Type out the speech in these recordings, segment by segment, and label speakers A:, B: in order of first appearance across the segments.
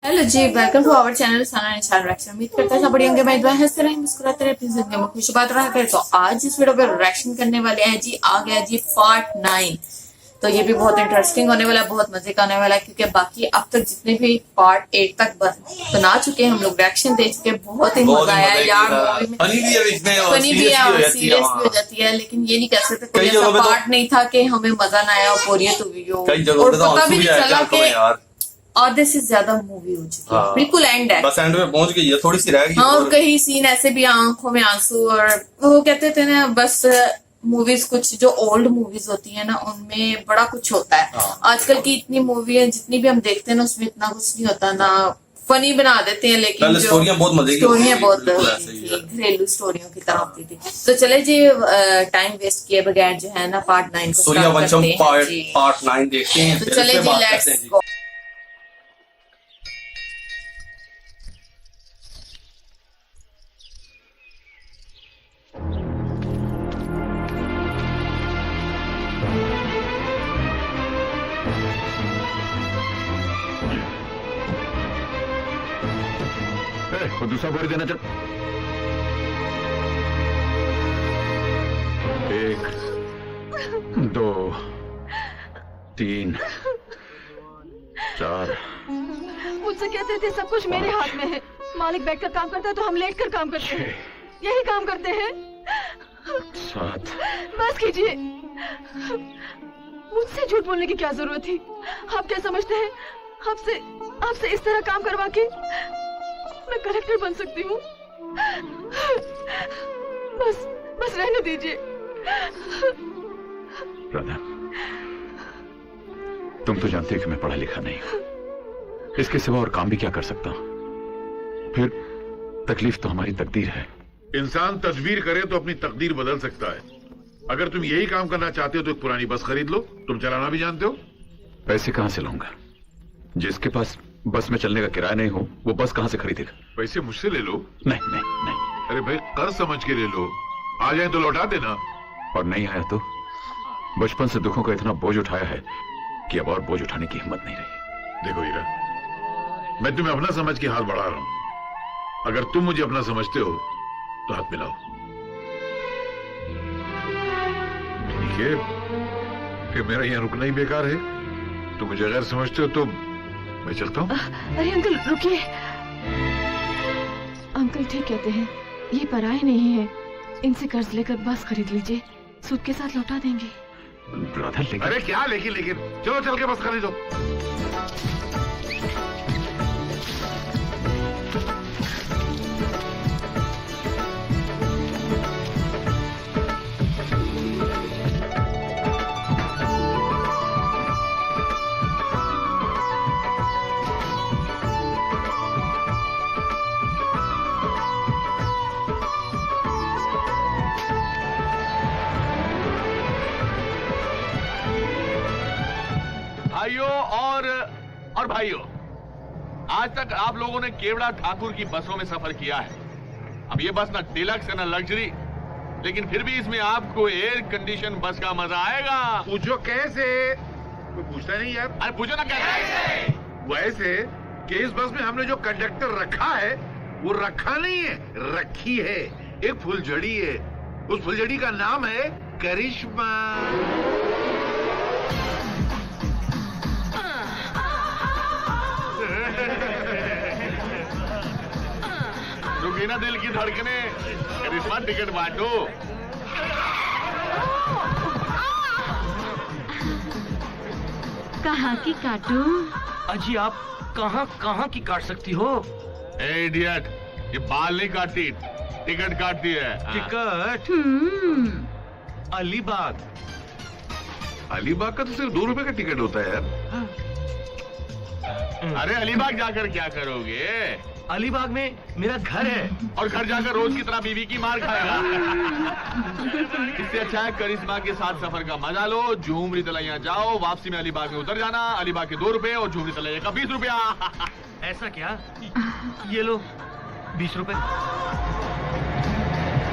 A: Hello जी, welcome to our channel Sana Nishan reaction. उम्मीद करता है सब बढ़िया होंगे। मैं दुआ हंसते रहे मुस्कुराते रहे अपनी जिंदगी में खुश बात रहा करे। तो आज इस वीडियो पे रिएक्शन करने वाले हैं जी, आ गया जी पार्ट 9। तो ये भी बहुत इंटरेस्टिंग होने वाला है, बहुत मजे का होने वाला है, क्योंकि बाकी अब तक जितने भी पार्ट 8 तक बना चुके हैं, हम लोग रिएक्शन दे चुके हैं, बहुत ही मजा आया यार। मूवी में फनी भी है और सीरियस भी हो जाती है, लेकिन ये नहीं कह सकते कोई ऐसा पार्ट नहीं था कि हमें मजा ना आया और बोरियत हुई हो, और पता भी नहीं चला कि आधे से ज्यादा मूवी हो चुकी है। बिल्कुल एंड है,
B: बस एंड में पहुंच गई है, थोड़ी सी रह गई।
A: हाँ, और कई सीन ऐसे भी आंखों में आंसू, और वो कहते थे ना, बस मूवीज कुछ जो ओल्ड मूवीज होती है ना, उनमें बड़ा कुछ होता है। आजकल की इतनी मूवी है, जितनी भी हम देखते हैं ना, उसमें इतना कुछ नहीं होता ना, फनी बना देते हैं, लेकिन जो
B: स्टोरियां बहुत मजे की,
A: स्टोरियां बहुत घरेलू स्टोरियों की तरह होती थी। तो चले जी, टाइम वेस्ट किए बगैर जो है ना पार्ट 9 को
B: सूर्यवंशम पार्ट 9 देखते हैं।
A: तो चले जी, लेट्स गो।
C: वो दूसरा बोरी देना चल। 1 2 3 4।
D: मुझसे कहते थे सब कुछ मेरे हाथ में है। मालिक बैठकर काम करता है तो हम लेटकर काम करते हैं। यही काम करते हैं।
C: 7।
D: बस कीजिए, मुझसे झूठ बोलने की क्या जरूरत थी? आप क्या समझते हैं आपसे इस तरह काम करवा के मैं कलेक्टर बन सकती हूँ? बस रहने दीजिए।
C: राधा, तुम तो जानती हो कि मैं पढ़ा लिखा नहीं हूं। इसके सिवा और काम भी क्या कर सकता हूं? फिर तकलीफ तो हमारी तकदीर है।
E: इंसान तदबीर करे तो अपनी तकदीर बदल सकता है। अगर तुम यही काम करना चाहते हो तो एक पुरानी बस खरीद लो। तुम चलाना भी जानते हो।
C: पैसे कहां से लाऊंगा? जिसके पास बस में चलने का किराया नहीं हो, वो बस कहां से खरीदेगा?
E: पैसे मुझसे ले लो।
C: नहीं नहीं नहीं।
E: अरे भाई, कर्ज समझ के ले लो, आ जाए तो लौटा देना।
C: और नहीं आया तो? बचपन से दुखों का इतना बोझ उठाया है कि अब और बोझ उठाने की हिम्मत नहीं रही।
E: देखो हीरा, मैं तुम्हें अपना समझ के हाथ बढ़ा रहा हूं। अगर तुम मुझे अपना समझते हो तो हाथ मिलाओ। ठीक है, फिर मेरा यहाँ रुकना ही बेकार है। तुम मुझे गैर समझते हो तो मैं चलता हूँ।
D: अरे अंकल रुकिए। अंकल ठीक कहते हैं, ये पराये नहीं है। इनसे कर्ज लेकर बस खरीद लीजिए, सूद के साथ लौटा देंगे।
C: राधा, लेकिन
E: अरे क्या लेकिन चलो चल के बस खरीदो।
F: भाइयों और भाइयों, आज तक आप लोगों ने केवड़ा ठाकुर की बसों में सफर किया है। अब ये बस ना डिलक्स है ना लग्जरी, लेकिन फिर भी इसमें आपको एयर कंडीशन बस का मजा आएगा।
E: पूछो कैसे? कोई पूछता नहीं यार।
F: अरे पूछो ना कैसे?
E: वैसे कि इस बस में हमने जो कंडक्टर रखा है वो रखा नहीं है, रखी है। एक फुलझड़ी है, उस फुलझड़ी का नाम है करिश्मा।
F: रुकी ना दिल की धड़कने, करिश्मा टिकट बांटो।
D: कहाँ की काटूं?
G: अजी आप कहाँ की काट सकती हो?
F: ए इडियट, ये बाल नहीं काटती, टिकट काटती है।
G: टिकट? अलीबाग।
E: अलीबाग का तो सिर्फ 2 रुपए का टिकट होता है यार।
F: अरे अलीबाग जाकर क्या करोगे?
G: अलीबाग में मेरा घर है।
F: और घर जाकर रोज की तरह बीवी की मार खाएगा। इससे अच्छा है करिश्मा के साथ सफर का मजा लो। झूमरी तलैया जाओ, वापसी में अलीबाग में उतर जाना। अलीबाग के 2 रुपए और झूमरी तलैया का 20 रुपया।
G: ऐसा क्या? ये लो 20 रुपए।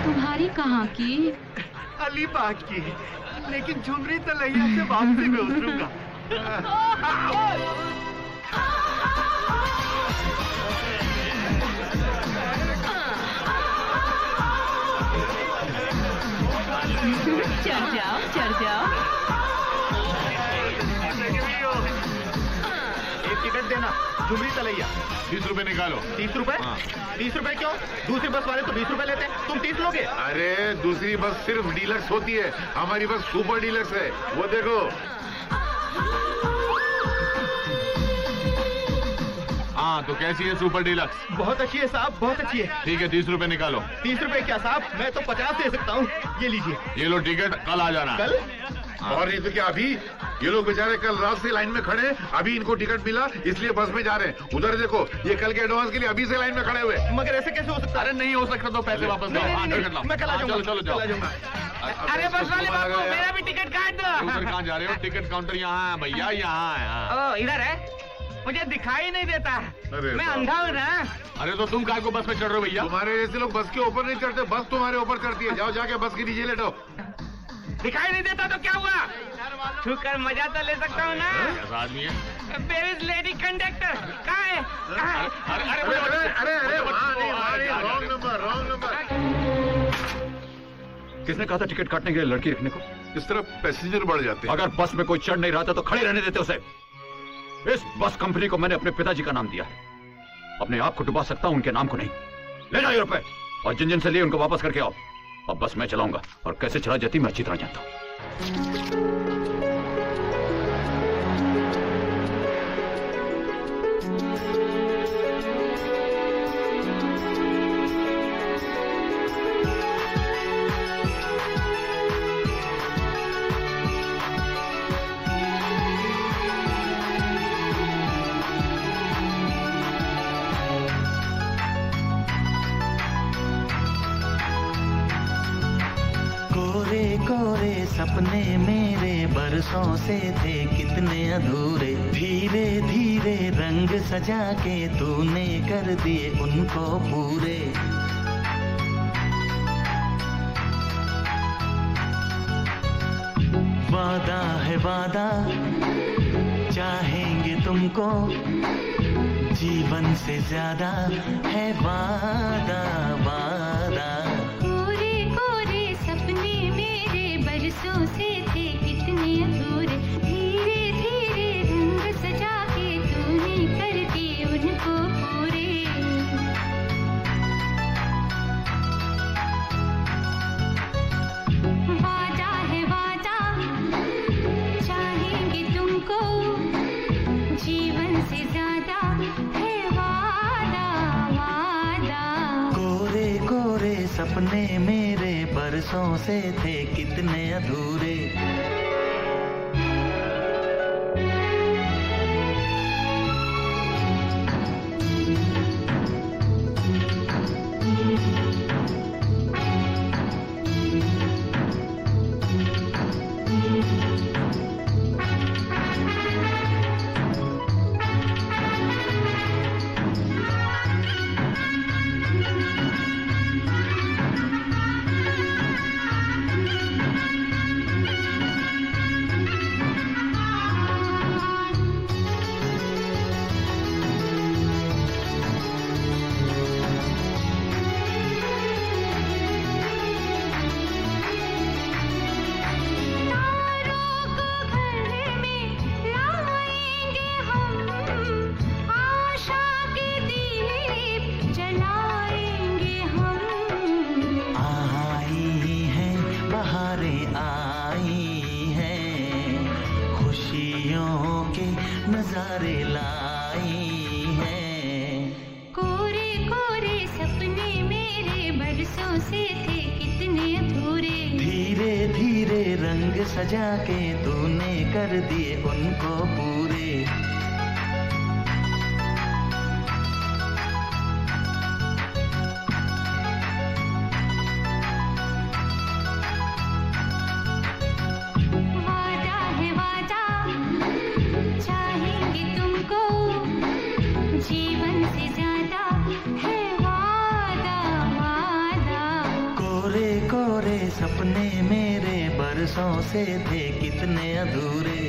D: तुम्हारी कहाँ की?
G: अलीबाग की, लेकिन झुमरी तलैया से वापसी में उतरूंगा।
D: चढ़ जाओ चढ़ जाओ।
G: एक टिकट देना, झुमरी तलैया।
F: 30 रुपए निकालो।
G: 30 रुपए?
F: हाँ।
G: 30 रुपए क्यों? दूसरी बस वाले तो 20 रुपए लेते हैं, तुम 30 लोगे?
E: अरे दूसरी बस सिर्फ डीलक्स होती है, हमारी बस सुपर डीलक्स है, वो देखो।
F: हाँ तो कैसी है सुपर डीलक्स?
G: बहुत अच्छी है साहब, बहुत अच्छी है।
F: ठीक है 30 रुपए निकालो।
G: 30 रुपए क्या साहब, मैं तो 50 दे सकता हूँ, ये लीजिए।
F: ये लो टिकट, कल आ जाना।
G: कल?
E: और ये तो क्या अभी? ये लोग बेचारे कल रात से लाइन में खड़े हैं, अभी इनको टिकट मिला इसलिए बस में जा रहे हैं। उधर देखो, ये कल के एडवांस के लिए अभी से लाइन में खड़े हुए।
G: मगर ऐसे कैसे हो सकता है?
F: अरे नहीं हो सकता तो पैसे वापस दो। हाँ, टिकट लाओ।
G: मैं कल आ जाऊंगा।
F: चलो चलो जाओ।
G: कल आ जाऊंगा।
H: अरे बस वाले बाबू, मेरा भी टिकट काट दो।
F: उधर कहाँ जा रहे हो? टिकट काउंटर यहाँ है भैया, यहाँ है। हाँ।
H: ओ इधर है, मुझे दिखाई नहीं देता।
E: अरे
H: मैं
E: बाप।
H: अंधा हूँ ना।
F: अरे तो तुम काय को बस में चढ़ रहे हो भैया?
E: तुम्हारे जैसे लोग बस के ऊपर नहीं चढ़ते, बस तुम्हारे ऊपर चढ़ती है। जाओ जाके बस के नीचे लेटो।
H: दिखाई नहीं देता तो क्या हुआ? छू कर मजा तो ले सकता हूँ ना।
F: कैसा आदमी है?
H: Where is lady conductor? कहाँ है? कहाँ है?
F: अरे अरे
E: अरे अरे अरे अरे वहाँ नहीं, रॉन्ग नंबर, रॉन्ग नंबर।
C: किसने कहा था टिकट काटने के लिए लड़की रखने को?
E: इस तरह पैसेंजर बढ़ जाते हैं।
C: अगर बस में कोई चढ़ नहीं रहा था तो खड़े रहने देते उसे। इस बस कंपनी को मैंने अपने पिताजी का नाम दिया है, अपने आप को डुबा सकता हूं, उनके नाम को नहीं। ले जाओ ये रुपए और जिन जिन से लिए उनको वापस करके आओ। अब बस मैं चलाऊंगा और कैसे चला जाती मैं अच्छी तरह जानता हूं।
I: कोरे कोरे सपने मेरे बरसों से थे कितने अधूरे, धीरे धीरे रंग सजा के तूने कर दिए उनको पूरे। वादा है वादा, चाहेंगे तुमको, जीवन से ज्यादा है वादा वादा।
J: कोरे कोरे सपने मेरे बरसों से थे कितने अधूरे, धीरे धीरे रंग सजा के तूने कर दिए उनको पूरे। वादा है वादा, चाहेंगे तुमको, जीवन से ज्यादा है वादा वादा।
I: कोरे कोरे सपने मेरे बरसों से थे कितने अधूरे। नजारे लाई हैं।
J: कोरे कोरे सपने मेरे बरसों से थे कितने अधूरे,
I: धीरे धीरे रंग सजा के तूने कर दिए उनको पूरे।
J: वादा है वादा, चाहेंगे तुमको, जीवन से ज्यादा है वादा वादा।
I: कोरे कोरे सपने मेरे बरसों से थे कितने अधूरे।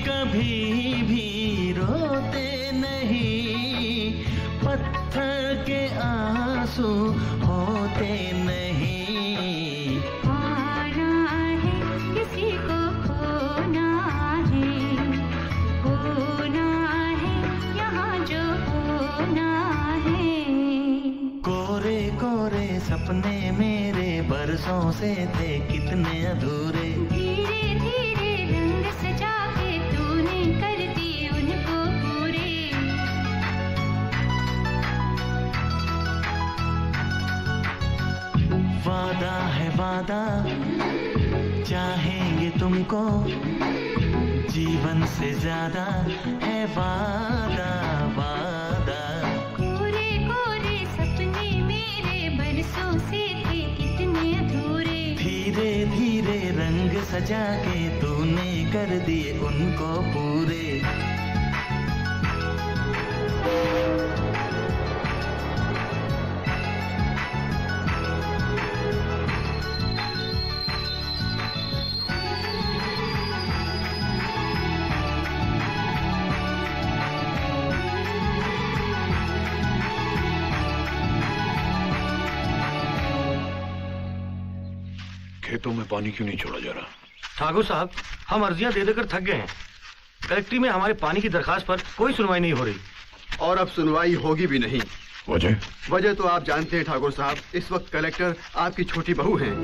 I: कभी भी रोते नहीं, पत्थर के आंसू होते नहीं।
J: आना है किसी को खोना है यहाँ जो होना है।
I: कोरे कोरे सपने मेरे बरसों से थे कितने अधूरे,
J: धीरे धीरे रंग सजा के तूने कर दिए उनको पूरे।
I: वादा है वादा, चाहेंगे तुमको, जीवन से ज्यादा है वादा वादा।
J: कोरे कोरे सपने मेरे बरसों से थे कितने अधूरे,
I: धीरे धीरे रंग सजा के तूने कर दिए उनको पूरे।
C: खेतों में पानी क्यों नहीं छोड़ा जा रहा?
H: ठाकुर साहब, हम अर्जियां दे देकर थक गए हैं। कलेक्ट्री में हमारे पानी की दरखास्त पर कोई सुनवाई नहीं हो रही।
G: और अब सुनवाई होगी भी नहीं।
C: वजह
G: तो आप जानते हैं ठाकुर साहब, इस वक्त कलेक्टर आपकी छोटी बहू हैं।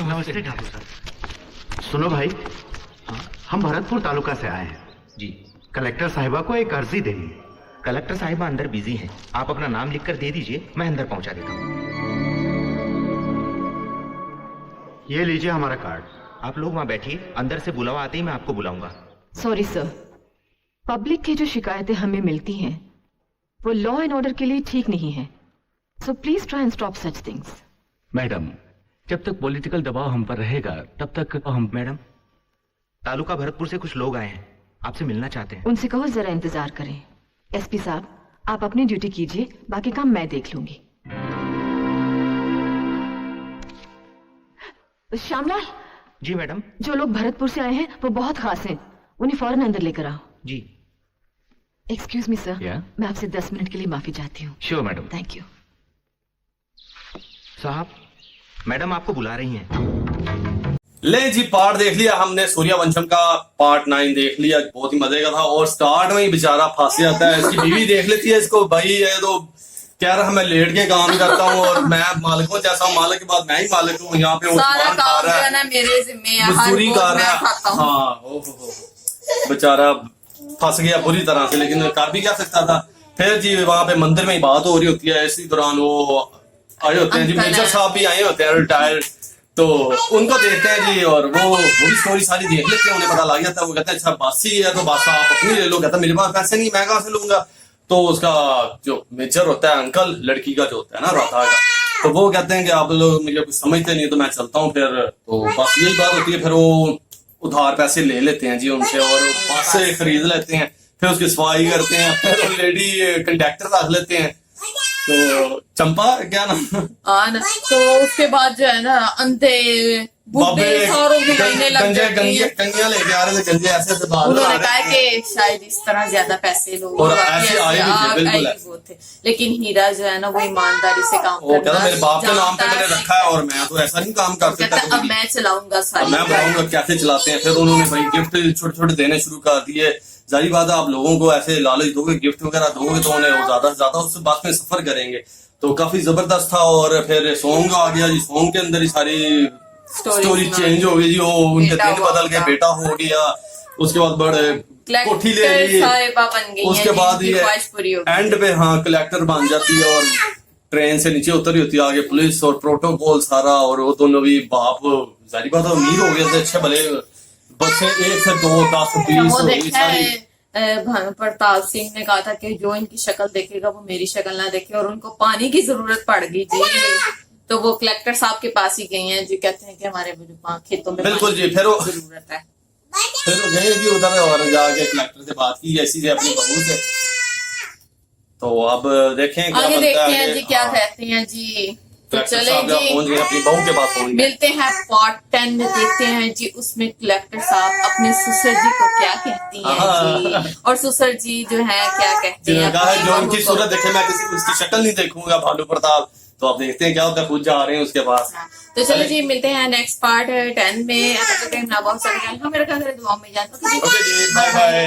H: नमस्ते ठाकुर साहब। सुनो भाई, हम भरतपुर तालुका से आए हैं जी। कलेक्टर साहिबा को एक अर्जी देनी है।
K: कलेक्टर साहिबा अंदर बिजी हैं, आप अपना नाम लिखकर दे दीजिए, मैं अंदर पहुंचा देता हूँ।
H: ये लीजिए हमारा कार्ड।
K: आप लोग वहां बैठिए, अंदर से बुलावा आते ही मैं आपको बुलाऊंगा।
D: सॉरी सर, पब्लिक की जो शिकायतें हमें मिलती हैं वो लॉ एंड ऑर्डर के लिए ठीक नहीं है। So please try and stop such things.
L: Madam, जब तक पॉलिटिकल दबाव हम पर रहेगा तब तक हम।
K: मैडम, तालुका भरतपुर से कुछ लोग आए हैं, आपसे मिलना चाहते हैं।
D: उनसे कहो जरा इंतजार करें। एसपी साहब, आप अपनी ड्यूटी कीजिए, बाकी काम मैं देख लूंगी। श्यामलाल।
K: जी मैडम।
D: जो लोग भरतपुर से आए हैं वो बहुत खास हैं, उन्हें फौरन अंदर लेकर आओ।
K: जी।
D: एक्सक्यूज मी सर, मैं आपसे 10 मिनट के लिए माफी चाहती हूँ।
K: Sure madam.
D: Thank you.
K: साहब, मैडम आपको बुला रही हैं।
B: ले जी, पार्ट देख लिया हमने, सूर्यवंशम का पार्ट 9 देख लिया, बहुत ही मजे का था। और स्टार्ट में ही बेचारा फंस जाता है, इसकी बीवी देख लेती है इसको, भाई है तो कह रहा है मैं लेट के काम करता हूँ और मैं मालिक हूँ, जैसा मालिक के बाद मैं ही मालिक हूँ। यहाँ पे
A: सारा काम जो है ना मेरे जिम्मे है,
B: मजदूरी कर रहा है। हाँ, बेचारा फंस गया बुरी तरह से, लेकिन कर भी क्या सकता था। फिर जी वहां पे मंदिर में ही बात हो रही होती है, इसी दौरान वो आए होते हैं जी, मेजर साहब भी आए होते हैं रिटायर्ड, तो उनको देखते हैं जी। और वो भी स्टोरी सारी देख लेते हैं, उन्हें पता लग जाता है। वो कहते हैं अच्छा बस ही है तो बस आप अपनी ले लो। कहता है मेरे पास पैसे नहीं, मैं कहाँ से लूंगा। तो उसका जो मेजर होता है अंकल, लड़की का जो होता है ना राधा का, तो वो कहते हैं कि आप लोग मुझे कुछ समझते नहीं तो मैं चलता हूँ फिर। तो बस यही बात होती है। फिर वो उधार पैसे ले लेते हैं जी उनसे और बस से खरीद लेते हैं, फिर उसकी सफाई करते हैं, फिर वो लेडी कंडक्टर रख लेते हैं। तो चंपा क्या नाम,
A: तो उसके बाद जो है ना अंधे बुड्ढे सारों की लाइनें लग जाती हैं।
B: कंगियां लेके आ रहे थे, कंगे ऐसे से बाहर
A: उन्होंने कहा कि शायद इस तरह ज्यादा पैसे लोग
B: और ऐसे आए भी थे, बिल्कुल
A: थे। लेकिन हीरा जो है ना वो ईमानदारी से काम
B: करता है। मेरे बाप के नाम पे मैंने रखा है और मैं तो ऐसा नहीं काम कर सकता।
A: अब मैं चलाऊंगा सारी,
B: मैं बताऊंगा कैसे चलाते हैं। फिर उन्होंने भाई गिफ्ट छोटे छोटे देने शुरू कर दिए। जारी बात है, आप लोगों को ऐसे लालच दोगे, गिफ्ट वगैरह दोगे तो उन्हें वो ज्यादा से ज्यादा उस बात में सफर करेंगे। तो काफी जबरदस्त था। और फिर सॉन्ग आ गया जी, सॉन्ग के अंदर ही सारी स्टोरी चेंज हो गई जी। वो उनके दिन बदल गए, बेटा हो गया, उसके बाद बड़े कोठी ले ली, उसके बाद ये एंड पे हाँ कलेक्टर बन जाती है और ट्रेन से नीचे उतर होती है, आगे पुलिस और प्रोटोकॉल सारा। और वो दोनों भी बाप जारी बात है अमीर हो गए थे, अच्छे भले बच्चे 1 से 2 10 20 सारी।
A: प्रताप सिंह ने कहा था कि जो इनकी शक्ल देखेगा वो मेरी शक्ल ना देखे, और उनको पानी की जरूरत पड़ गई जी। तो वो कलेक्टर साहब के पास ही गई हैं जी, कहते हैं कि हमारे खेतों में
B: बिल्कुल जी, फिर
A: जरूरत है।
B: फिर वो गए जी उधर और जाके कलेक्टर से बात की ऐसी से अपनी बहू से। तो अब देखें क्या
A: आगे
B: बनता
A: देखते
B: है
A: हैं
B: आगे।
A: जी क्या
B: हाँ,
A: कहते हैं जी। तो
B: कलेक्टर
A: चले
B: साहब जब पहुंच
A: जी
B: गए अपनी बहू के पास पहुंच गए।
A: मिलते हैं पार्ट 10 में, देखते हैं जी उसमें कलेक्टर साहब अपने ससुर जी को क्या कहती हैं जी, और ससुर जी जो है क्या कहते हैं
B: कहा है जो
A: अपनी
B: उनकी
A: बहू को।
B: सूरत देखे मैं किसी उसकी शक्ल नहीं देखूंगा भालू प्रताप। तो आप देखते हैं क्या होता है, खुद जा रहे हैं उसके पास।
A: तो चलो जी मिलते हैं नेक्स्ट पार्ट 10 में। टाइम ना बहुत सारे हमें रखा करें दुआ में।
B: ओके जी, बाय बाय।